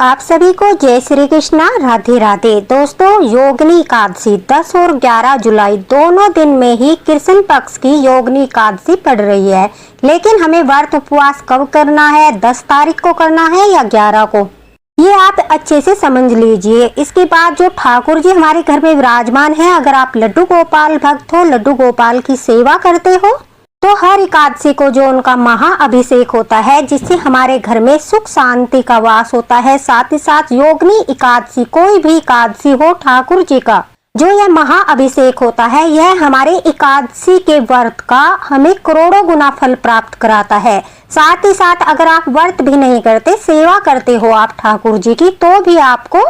आप सभी को जय श्री कृष्णा, राधे राधे। दोस्तों, योगिनी एकादशी 10 और 11 जुलाई दोनों दिन में ही कृष्ण पक्ष की योगिनी एकादशी पड़ रही है। लेकिन हमें व्रत उपवास कब करना है, 10 तारीख को करना है या 11 को, ये आप अच्छे से समझ लीजिए। इसके बाद जो ठाकुर जी हमारे घर में विराजमान है, अगर आप लड्डू गोपाल भक्त हो, लड्डू गोपाल की सेवा करते हो, तो हर एकादशी को जो उनका महाअभिषेक होता है, जिससे हमारे घर में सुख शांति का वास होता है। साथ ही साथ योगिनी एकादशी, कोई भी एकादशी हो, ठाकुर जी का जो यह महाअभिषेक होता है, यह हमारे एकादशी के व्रत का हमें करोड़ों गुना फल प्राप्त कराता है। साथ ही साथ अगर आप व्रत भी नहीं करते, सेवा करते हो आप ठाकुर जी की, तो भी आपको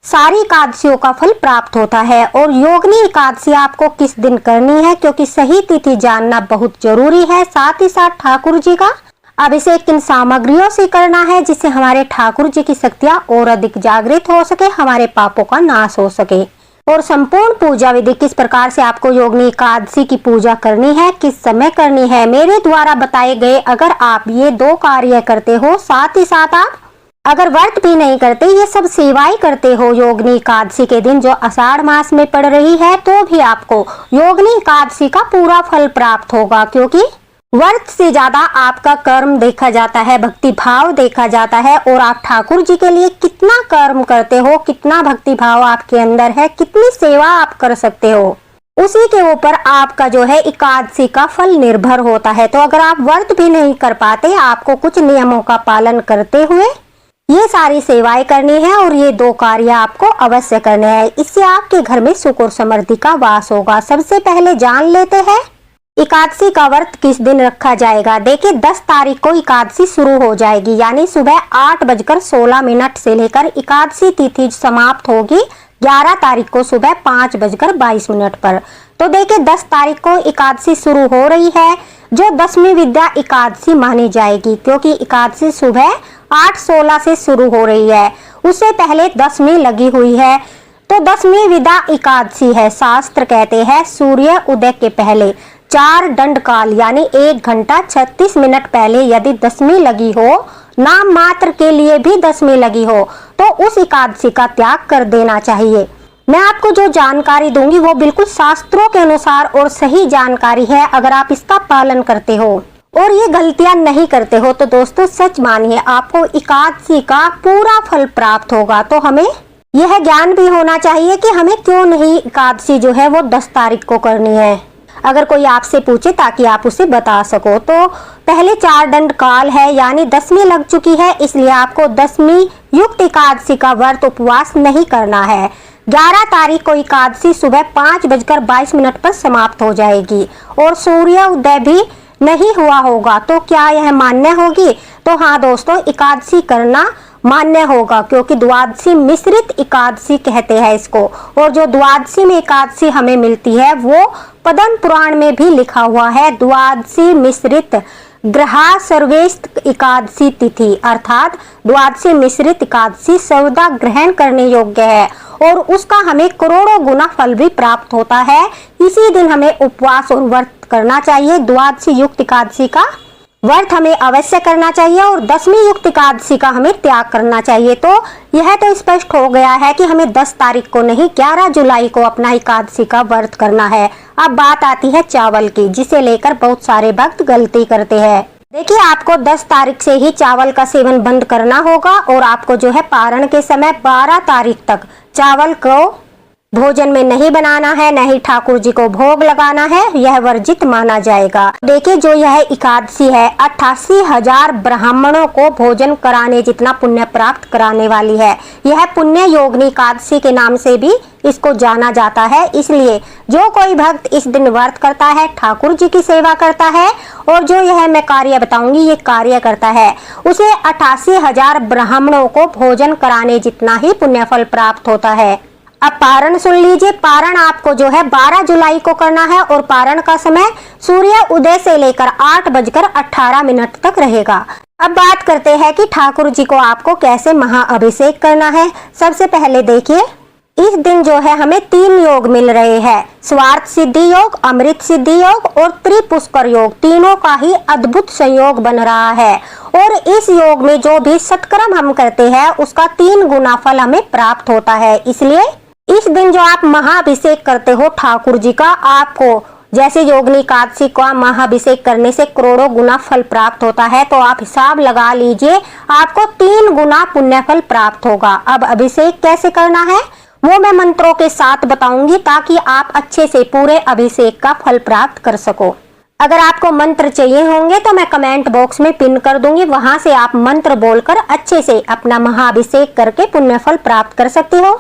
सारी एकादशियों का फल प्राप्त होता है। और योगिनी एकादशी आपको किस दिन करनी है, क्योंकि सही तिथि जानना बहुत जरूरी है। साथ ही साथ ठाकुर जी का अभिषेक किन सामग्रियों से करना है, जिससे हमारे ठाकुर जी की शक्तियां और अधिक जागृत हो सके, हमारे पापों का नाश हो सके। और संपूर्ण पूजा विधि किस प्रकार से आपको योगिनी एकादशी की पूजा करनी है, किस समय करनी है, मेरे द्वारा बताए गए अगर आप ये 2 कार्य करते हो, साथ ही साथ आप अगर व्रत भी नहीं करते, ये सब सेवाएं करते हो योगिनी एकादशी के दिन जो आषाढ़ मास में पड़ रही है, तो भी आपको योगिनी एकादशी का पूरा फल प्राप्त होगा। क्योंकि व्रत से ज्यादा आपका कर्म देखा जाता है, भक्ति भाव देखा जाता है। और आप ठाकुर जी के लिए कितना कर्म करते हो, कितना भक्ति भाव आपके अंदर है, कितनी सेवा आप कर सकते हो, उसी के ऊपर आपका जो है एकादशी का फल निर्भर होता है। तो अगर आप व्रत भी नहीं कर पाते, आपको कुछ नियमों का पालन करते हुए ये सारी सेवाएं करनी है और ये 2 कार्य आपको अवश्य करने हैं। इससे आपके घर में सुख और समृद्धि का वास होगा। सबसे पहले जान लेते हैं एकादशी का व्रत किस दिन रखा जाएगा। देखिए, 10 तारीख को एकादशी शुरू हो जाएगी, यानी सुबह 8:16 से लेकर एकादशी तिथि समाप्त होगी 11 तारीख को सुबह 5:22 पर। तो देखिए, 10 तारीख को एकादशी शुरू हो रही है, जो 10वीं विद्या एकादशी मानी जाएगी, क्योंकि एकादशी सुबह 8:16 से शुरू हो रही है। उससे पहले 10वीं लगी हुई है, तो 10वीं विद्या एकादशी है। शास्त्र कहते हैं सूर्य उदय के पहले 4 दंड काल, यानी 1 घंटा 36 मिनट पहले यदि 10वीं लगी हो, नाम मात्र के लिए भी 10वीं लगी हो, तो उस एकादशी का त्याग कर देना चाहिए। मैं आपको जो जानकारी दूंगी वो बिल्कुल शास्त्रों के अनुसार और सही जानकारी है। अगर आप इसका पालन करते हो और ये गलतियां नहीं करते हो, तो दोस्तों सच मानिए आपको एकादशी का पूरा फल प्राप्त होगा। तो हमें यह ज्ञान भी होना चाहिए कि हमें क्यों नहीं एकादशी जो है वो 10 तारीख को करनी है। अगर कोई आपसे पूछे, ताकि आप उसे बता सको। तो पहले 4 दंड काल है, यानी 10वीं लग चुकी है, इसलिए आपको 10वीं युक्त एकादशी का व्रत उपवास नहीं करना है। 11 तारीख को एकादशी सुबह 5:22 पर समाप्त हो जाएगी और सूर्य उदय भी नहीं हुआ होगा। तो क्या यह मान्य होगी? तो हाँ दोस्तों, एकादशी करना मान्य होगा, क्योंकि द्वादशी मिश्रित एकादशी कहते हैं इसको। और जो द्वादशी में एकादशी हमें मिलती है, वो पद्म पुराण में भी लिखा हुआ है, द्वादशी मिश्रित ग्रहा सर्वेष्ट एकादशी तिथि, अर्थात द्वादशी मिश्रित एकादशी सर्वदा ग्रहण करने योग्य है और उसका हमें करोड़ों गुना फल भी प्राप्त होता है। इसी दिन हमें उपवास और व्रत करना चाहिए। द्वादशी युक्त एकादशी का व्रत हमें अवश्य करना चाहिए और 10वीं युक्त एकादशी का हमें त्याग करना चाहिए। तो यह तो स्पष्ट हो गया है कि हमें 10 तारीख को नहीं, 11 जुलाई को अपना एकादशी का व्रत करना है। अब बात आती है चावल की, जिसे लेकर बहुत सारे भक्त गलती करते हैं। देखिए, आपको 10 तारीख से ही चावल का सेवन बंद करना होगा और आपको जो है पारण के समय 12 तारीख तक चावल को भोजन में नहीं बनाना है, न ही ठाकुर जी को भोग लगाना है, यह वर्जित माना जाएगा। देखिए, जो यह एकादशी है 88,000 ब्राह्मणों को भोजन कराने जितना पुण्य प्राप्त कराने वाली है। यह पुण्य योगिनी एकादशी के नाम से भी इसको जाना जाता है। इसलिए जो कोई भक्त इस दिन व्रत करता है, ठाकुर जी की सेवा करता है और जो यह मैं कार्य बताऊंगी ये कार्य करता है, उसे 88,000 ब्राह्मणों को भोजन कराने जितना ही पुण्य फल प्राप्त होता है। अब पारण सुन लीजिए। पारण आपको जो है 12 जुलाई को करना है और पारण का समय सूर्य उदय से लेकर 8:18 तक रहेगा। अब बात करते हैं कि ठाकुर जी को आपको कैसे महाअभिषेक करना है। सबसे पहले देखिए, इस दिन जो है हमें 3 योग मिल रहे हैं, स्वार्थ सिद्धि योग, अमृत सिद्धि योग और त्रिपुष्कर योग। तीनों का ही अद्भुत संयोग बन रहा है और इस योग में जो भी सत्कर्म हम करते हैं उसका 3 गुना फल हमें प्राप्त होता है। इसलिए इस दिन जो आप महाअभिषेक करते हो ठाकुर जी का, आपको जैसे योगिनी एकादशी का महाअभिषेक करने से करोड़ों गुना फल प्राप्त होता है, तो आप हिसाब लगा लीजिए आपको 3 गुना पुण्य फल प्राप्त होगा। अब अभिषेक कैसे करना है वो मैं मंत्रों के साथ बताऊंगी ताकि आप अच्छे से पूरे अभिषेक का फल प्राप्त कर सको। अगर आपको मंत्र चाहिए होंगे तो मैं कमेंट बॉक्स में पिन कर दूंगी, वहां से आप मंत्र बोलकर अच्छे से अपना महाअभिषेक करके पुण्य फल प्राप्त कर सकते हो।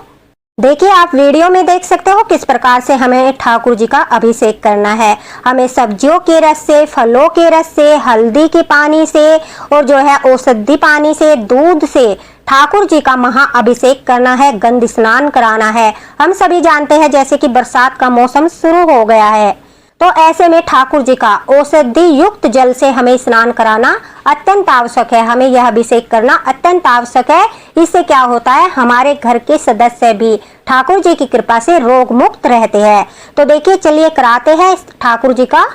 देखिए, आप वीडियो में देख सकते हो किस प्रकार से हमें ठाकुर जी का अभिषेक करना है। हमें सब्जियों के रस से, फलों के रस से, हल्दी के पानी से और जो है औषधि पानी से, दूध से ठाकुर जी का महाअभिषेक करना है, गंध स्नान कराना है। हम सभी जानते हैं जैसे कि बरसात का मौसम शुरू हो गया है, तो ऐसे में ठाकुर जी का औषधि युक्त जल से हमें स्नान कराना अत्यंत आवश्यक है। हमें यह अभिषेक करना अत्यंत आवश्यक है। इससे क्या होता है, हमारे घर के सदस्य भी ठाकुर जी की कृपा से रोग मुक्त रहते हैं। तो देखिए, चलिए कराते हैं इस ठाकुर जी का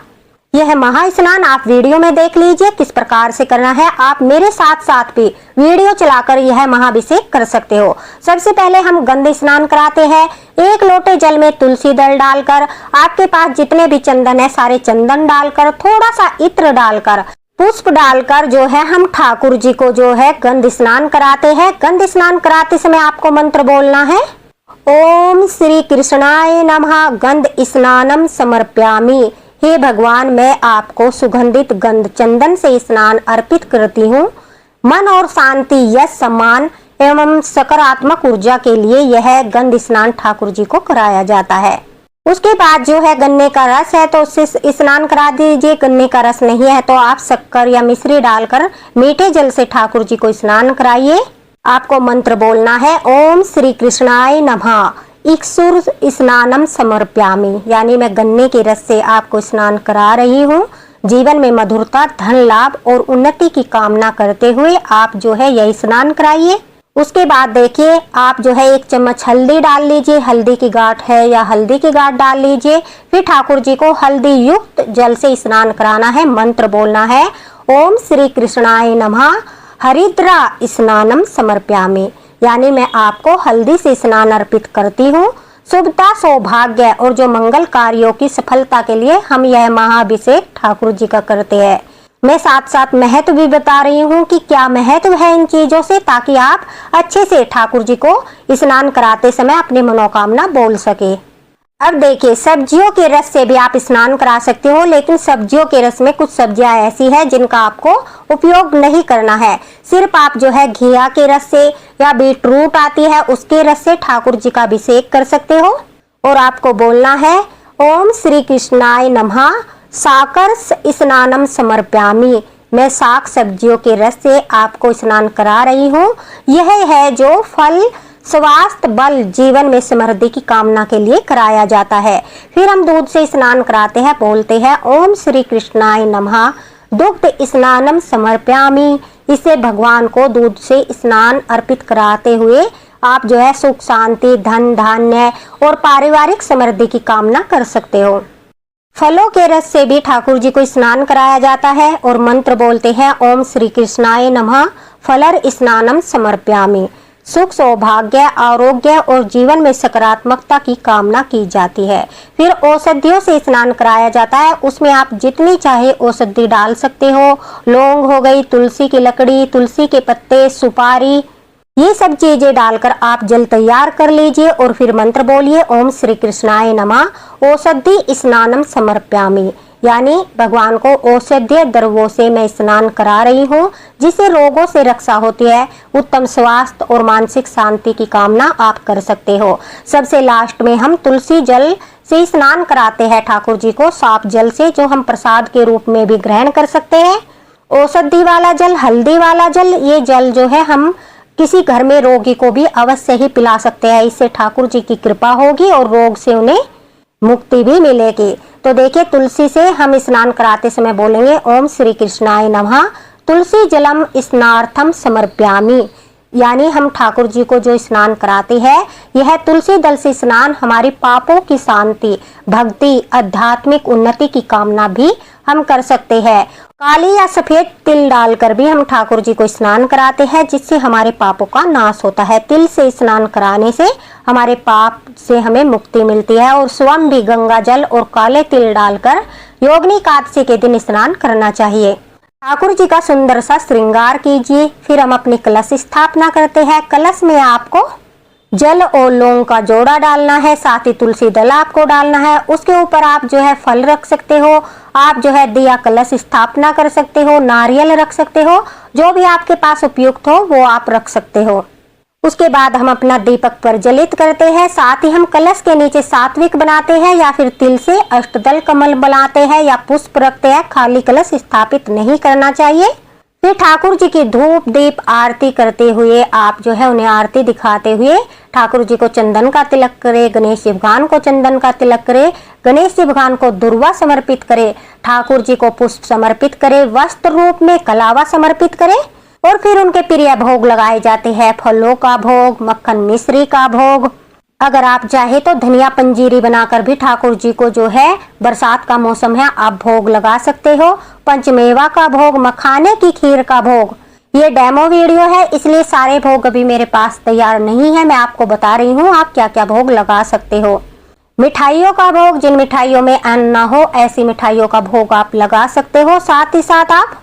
यह महास्नान। आप वीडियो में देख लीजिए किस प्रकार से करना है। आप मेरे साथ साथ भी वीडियो चलाकर यह महाअभिषेक कर सकते हो। सबसे पहले हम गंध स्नान कराते हैं। 1 लोटे जल में तुलसी दल डालकर, आपके पास जितने भी चंदन है सारे चंदन डालकर, थोड़ा सा इत्र डालकर, पुष्प डालकर जो है हम ठाकुर जी को जो है गंध स्नान कराते हैं। गंध स्नान कराते समय आपको मंत्र बोलना है, ओम श्री कृष्णाय नमः गंध स्नानम समर्प्यामि। हे भगवान, मैं आपको सुगंधित गंध चंदन से स्नान अर्पित करती हूँ। मन और शांति, यश, सम्मान एवं सकारात्मक ऊर्जा के लिए यह गंध स्नान ठाकुर जी को कराया जाता है। उसके बाद जो है गन्ने का रस है तो उससे स्नान करा दीजिए। गन्ने का रस नहीं है तो आप शक्कर या मिश्री डालकर मीठे जल से ठाकुर जी को स्नान कराइए। आपको मंत्र बोलना है, ओम श्री कृष्णाय नमः इक्षुर स्नानम समर्प्यामि, यानी मैं गन्ने के रस से आपको स्नान करा रही हूँ। जीवन में मधुरता, धन लाभ और उन्नति की कामना करते हुए आप जो है यही स्नान कराइए। उसके बाद देखिए, आप जो है 1 चम्मच हल्दी डाल लीजिए। हल्दी की गांठ है या हल्दी की गांठ डाल लीजिए। फिर ठाकुर जी को हल्दी युक्त जल से स्नान कराना है। मंत्र बोलना है, ओम श्री कृष्णाय नमः हरिद्रा स्नानम समर्प्यामि, यानी मैं आपको हल्दी से स्नान अर्पित करती हूँ। शुभता, सौभाग्य और जो मंगल कार्यों की सफलता के लिए हम यह महाअभिषेक ठाकुर जी का करते हैं। मैं साथ साथ महत्व भी बता रही हूँ कि क्या महत्व है इन चीजों से, ताकि आप अच्छे से ठाकुर जी को स्नान कराते समय अपनी मनोकामना बोल सके। अब देखिए, सब्जियों के रस से भी आप स्नान करा सकते हो, लेकिन सब्जियों के रस में कुछ सब्जियां ऐसी है जिनका आपको उपयोग नहीं करना है। सिर्फ आप जो है घिया के रस से या बीटरूट आती है उसके रस से ठाकुर जी का अभिषेक कर सकते हो। और आपको बोलना है, ओम श्री कृष्णाय नमः साकर स्नानम समर्प्यामि, मैं साग सब्जियों के रस से आपको स्नान करा रही हूँ। यह है जो फल, स्वास्थ्य, बल, जीवन में समृद्धि की कामना के लिए कराया जाता है। फिर हम दूध से स्नान कराते हैं, बोलते हैं, ओम श्री कृष्णाय नमः दुग्ध स्नानम समर्प्यामि। इससे भगवान को दूध से स्नान अर्पित कराते हुए आप जो है सुख, शांति, धन, धान्य और पारिवारिक समृद्धि की कामना कर सकते हो। फलों के रस से भी ठाकुर जी को स्नान कराया जाता है और मंत्र बोलते हैं, ओम श्री कृष्णाय नमः फलर स्नानम समर्प्यामि। सुख, सौभाग्य, आरोग्य और जीवन में सकारात्मकता की कामना की जाती है। फिर औषधियों से स्नान कराया जाता है, उसमें आप जितनी चाहे औषधि डाल सकते हो। लौंग हो गई, तुलसी की लकड़ी, तुलसी के पत्ते, सुपारी, ये सब चीजें डालकर आप जल तैयार कर लीजिए और फिर मंत्र बोलिए, ओम श्री कृष्णाय नमः औषधि स्नानम समर्प्यामि, यानी भगवान को औषधीय द्रव्यों से मैं स्नान करा रही हूँ, जिससे रोगों से रक्षा होती है। उत्तम स्वास्थ्य और मानसिक शांति की कामना आप कर सकते हो। सबसे लास्ट में हम तुलसी जल से स्नान कराते हैं ठाकुर जी को, साफ जल से, जो हम प्रसाद के रूप में भी ग्रहण कर सकते हैं। औषधि वाला जल, हल्दी वाला जल, ये जल जो है हम किसी घर में रोगी को भी अवश्य ही पिला सकते हैं। इससे ठाकुर जी की कृपा होगी और रोग से उन्हें मुक्ति भी मिलेगी। तो देखिए, तुलसी से हम स्नान कराते समय बोलेंगे, ओम श्री कृष्णाय नमः तुलसी जलम स्नार्थम समर्प्यामि, यानी हम ठाकुर जी को जो स्नान कराते हैं, यह तुलसी दल से स्नान हमारे पापों की शांति, भक्ति, आध्यात्मिक उन्नति की कामना भी हम कर सकते हैं। काली या सफेद तिल डालकर भी हम ठाकुर जी को स्नान कराते हैं, जिससे हमारे पापों का नाश होता है। तिल से स्नान कराने से हमारे पाप से हमें मुक्ति मिलती है। और स्वयं भी गंगा जल और काले तिल डालकर योगिनी एकादशी के दिन स्नान करना चाहिए। ठाकुर जी का सुंदर सा श्रृंगार कीजिए। फिर हम अपनी कलश स्थापना करते हैं। कलश में आपको जल और लौंग का जोड़ा डालना है, साथ ही तुलसी दल आपको डालना है। उसके ऊपर आप जो है फल रख सकते हो, आप जो है दिया कलश स्थापना कर सकते हो, नारियल रख सकते हो, जो भी आपके पास उपयुक्त हो वो आप रख सकते हो। उसके बाद हम अपना दीपक प्रज्वलित करते हैं। साथ ही हम कलश के नीचे सात्विक बनाते हैं या फिर तिल से अष्टदल कमल बनाते हैं या पुष्प रखते हैं। खाली कलश स्थापित नहीं करना चाहिए। फिर ठाकुर जी की धूप दीप आरती करते हुए आप जो है उन्हें आरती दिखाते हुए ठाकुर जी को चंदन का तिलक करे, गणेश जी भगवान को चंदन का तिलक करे, गणेश जी भगवान को दुर्वा समर्पित करे, ठाकुर जी को पुष्प समर्पित करे, वस्त्र रूप में कलावा समर्पित करे। और फिर उनके प्रिय भोग लगाए जाते हैं, फलों का भोग, मक्खन मिश्री का भोग। अगर आप चाहे तो धनिया पंजीरी बनाकर भी ठाकुर जी को जो है, बरसात का मौसम है, आप भोग लगा सकते हो। पंचमेवा का भोग, मखाने की खीर का भोग। ये डेमो वीडियो है, इसलिए सारे भोग अभी मेरे पास तैयार नहीं है। मैं आपको बता रही हूँ आप क्या क्या भोग लगा सकते हो। मिठाइयों का भोग, जिन मिठाइयों में अन्न न हो ऐसी मिठाइयों का भोग आप लगा सकते हो। साथ ही साथ आप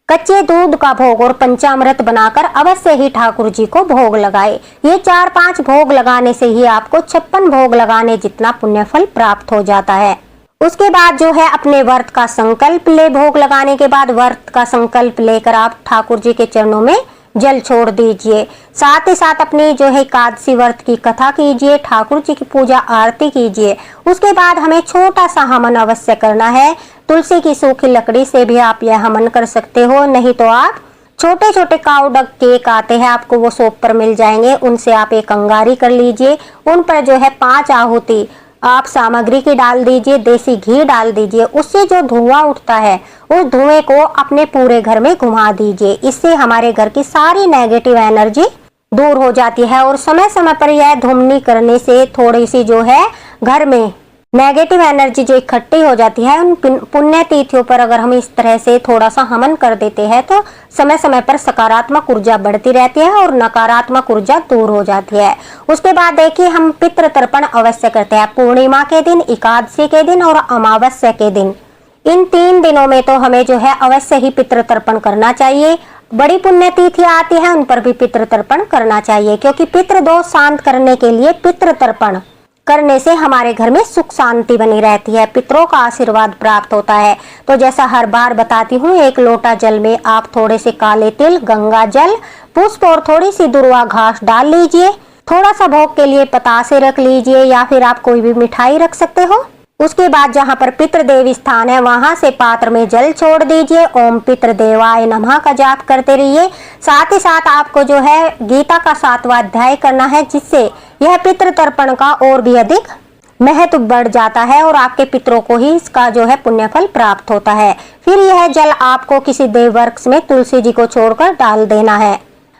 कच्चे दूध का भोग और पंचामृत बनाकर अवश्य ही ठाकुर जी को भोग लगाए। ये 4-5 भोग लगाने से ही आपको 56 भोग लगाने जितना पुण्य फल प्राप्त हो जाता है। उसके बाद जो है अपने व्रत का संकल्प ले। भोग लगाने के बाद व्रत का संकल्प लेकर आप ठाकुर जी के चरणों में जल छोड़ दीजिए। साथ ही साथ अपनी जो है एकादशी व्रत की कथा कीजिए, ठाकुर जी की पूजा आरती कीजिए। उसके बाद हमें छोटा सा हवन अवश्य करना है। तुलसी की सूखी लकड़ी से भी आप यह हवन कर सकते हो, नहीं तो आप छोटे छोटे काउडक केक आते हैं, आपको वो शॉप पर मिल जाएंगे, उनसे आप एक अंगारी कर लीजिए। उन पर जो है 5 आहुति आप सामग्री की डाल दीजिए, देसी घी डाल दीजिए। उससे जो धुआं उठता है उस धुएं को अपने पूरे घर में घुमा दीजिए। इससे हमारे घर की सारी नेगेटिव एनर्जी दूर हो जाती है। और समय समय पर यह धुमनी करने से थोड़ी सी जो है घर में नेगेटिव एनर्जी जो इकट्ठी हो जाती है, उन पुण्य तिथियों पर अगर हम इस तरह से थोड़ा सा हवन कर देते हैं तो समय समय पर सकारात्मक ऊर्जा बढ़ती रहती है और नकारात्मक ऊर्जा दूर हो जाती है। उसके बाद देखिए हम पितृ तर्पण अवश्य करते हैं, पूर्णिमा के दिन, एकादशी के दिन और अमावस्या के दिन। इन 3 दिनों में तो हमें जो है अवश्य ही पितृ तर्पण करना चाहिए। बड़ी पुण्य तिथि आती है उन पर भी पितृ तर्पण करना चाहिए, क्योंकि पितृ दोष शांत करने के लिए पितृ तर्पण करने से हमारे घर में सुख शांति बनी रहती है, पितरों का आशीर्वाद प्राप्त होता है। तो जैसा हर बार बताती हूँ, 1 लोटा जल में आप थोड़े से काले तिल, गंगा जल, पुष्प और थोड़ी सी दुर्वा घास डाल लीजिए। थोड़ा सा भोग के लिए पतासे रख लीजिए या फिर आप कोई भी मिठाई रख सकते हो। उसके बाद जहाँ पर पितृदेव स्थान है वहां से पात्र में जल छोड़ दीजिए। ओम पितृदेवाय नमः का जाप करते रहिए। साथ ही साथ आपको जो है गीता का 7वां अध्याय करना है, जिससे यह पितृ तर्पण का और भी अधिक महत्व बढ़ जाता है और आपके पितरों को ही इसका जो है पुण्य फल प्राप्त होता है। फिर यह जल आपको किसी देव वृक्ष में तुलसी जी को छोड़कर डाल देना है।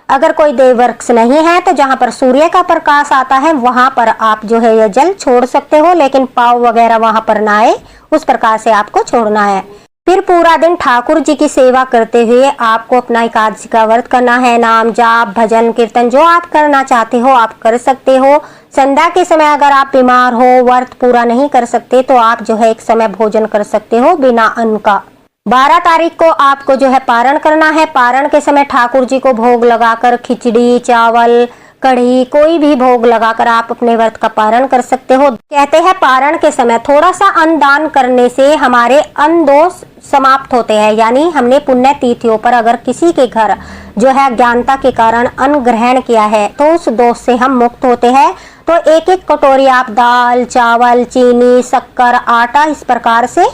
अगर कोई देव वृक्ष नहीं है तो जहाँ पर सूर्य का प्रकाश आता है वहां पर आप जो है यह जल छोड़ सकते हो, लेकिन पाव वगैरह वहां पर ना आए उस प्रकार से आपको छोड़ना है। फिर पूरा दिन ठाकुर जी की सेवा करते हुए आपको अपना एकादशी का व्रत करना है। नाम जाप, भजन, कीर्तन जो आप करना चाहते हो आप कर सकते हो। संध्या के समय अगर आप बीमार हो, व्रत पूरा नहीं कर सकते, तो आप जो है एक समय भोजन कर सकते हो बिना अन्न का। 12 तारीख को आपको जो है पारण करना है। पारण के समय ठाकुर जी को भोग लगाकर खिचड़ी, चावल, कढ़ी, कोई भी भोग लगाकर आप अपने व्रत का पारण कर सकते हो। कहते हैं पारण के समय थोड़ा सा अन्न दान करने से हमारे अन्न दोष समाप्त होते हैं। यानी हमने पुण्य तिथियों पर अगर किसी के घर जो है अज्ञानता के कारण अन्न ग्रहण किया है तो उस दोष से हम मुक्त होते हैं। तो 1-1 कटोरी आप दाल, चावल, चीनी, शक्कर, आटा इस प्रकार से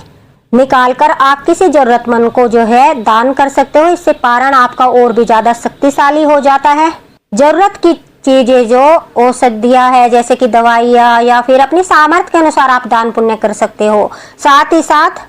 निकालकर आप किसी जरूरतमंद को जो है दान कर सकते हो। इससे पारण आपका और भी ज्यादा शक्तिशाली हो जाता है। जरूरत की चीजें जो औषधियां है, जैसे कि दवाइयाँ या फिर अपनी सामर्थ्य के अनुसार आप दान पुण्य कर सकते हो। साथ ही साथ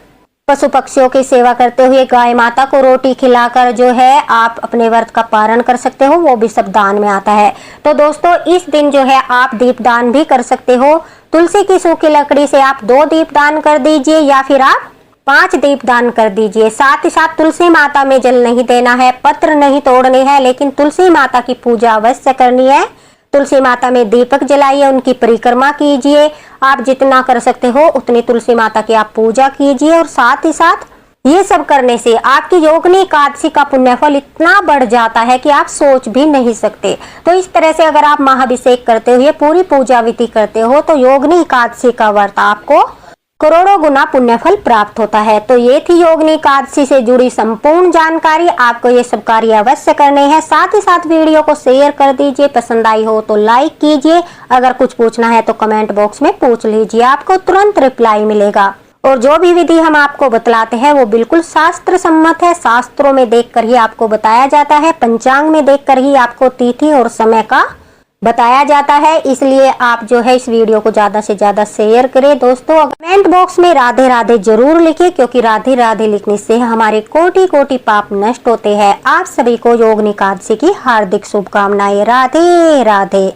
पशु पक्षियों की सेवा करते हुए गाय माता को रोटी खिलाकर जो है आप अपने व्रत का पारण कर सकते हो, वो भी सब दान में आता है। तो दोस्तों इस दिन जो है आप दीप दान भी कर सकते हो। तुलसी की सूखी लकड़ी से आप 2 दीप दान कर दीजिए या फिर आप 5 दीप दान कर दीजिए। साथ ही साथ तुलसी माता में जल नहीं देना है, पत्र नहीं तोड़ने हैं, लेकिन तुलसी माता की पूजा अवश्य करनी है। तुलसी माता में दीपक जलाइए, उनकी परिक्रमा कीजिए। आप जितना कर सकते हो उतनी तुलसी माता की आप पूजा कीजिए। और साथ ही साथ ये सब करने से आपकी योगिनी एकादशी का पुण्यफल इतना बढ़ जाता है कि आप सोच भी नहीं सकते। तो इस तरह से अगर आप महाभिषेक करते हुए पूरी पूजा विधि करते हो तो योगिनी एकादशी का व्रत आपको करोड़ों गुना पुण्यफल प्राप्त होता है। तो ये थी योगिनी एकादशी से जुड़ी संपूर्ण जानकारी। आपको ये सब कार्य अवश्य करने हैं। साथ ही साथ वीडियो को शेयर कर दीजिए, पसंद आई हो तो लाइक कीजिए। अगर कुछ पूछना है तो कमेंट बॉक्स में पूछ लीजिए, आपको तुरंत रिप्लाई मिलेगा। और जो भी विधि हम आपको बतलाते हैं वो बिल्कुल शास्त्र सम्मत है। शास्त्रों में देखकर ही आपको बताया जाता है, पंचांग में देखकर ही आपको तिथि और समय का बताया जाता है। इसलिए आप जो है इस वीडियो को ज्यादा से ज्यादा शेयर करें। दोस्तों कमेंट बॉक्स में राधे राधे जरूर लिखें, क्योंकि राधे राधे लिखने से हमारे कोटि कोटि पाप नष्ट होते हैं। आप सभी को योगिनी एकादशी की हार्दिक शुभकामनाएं। राधे राधे।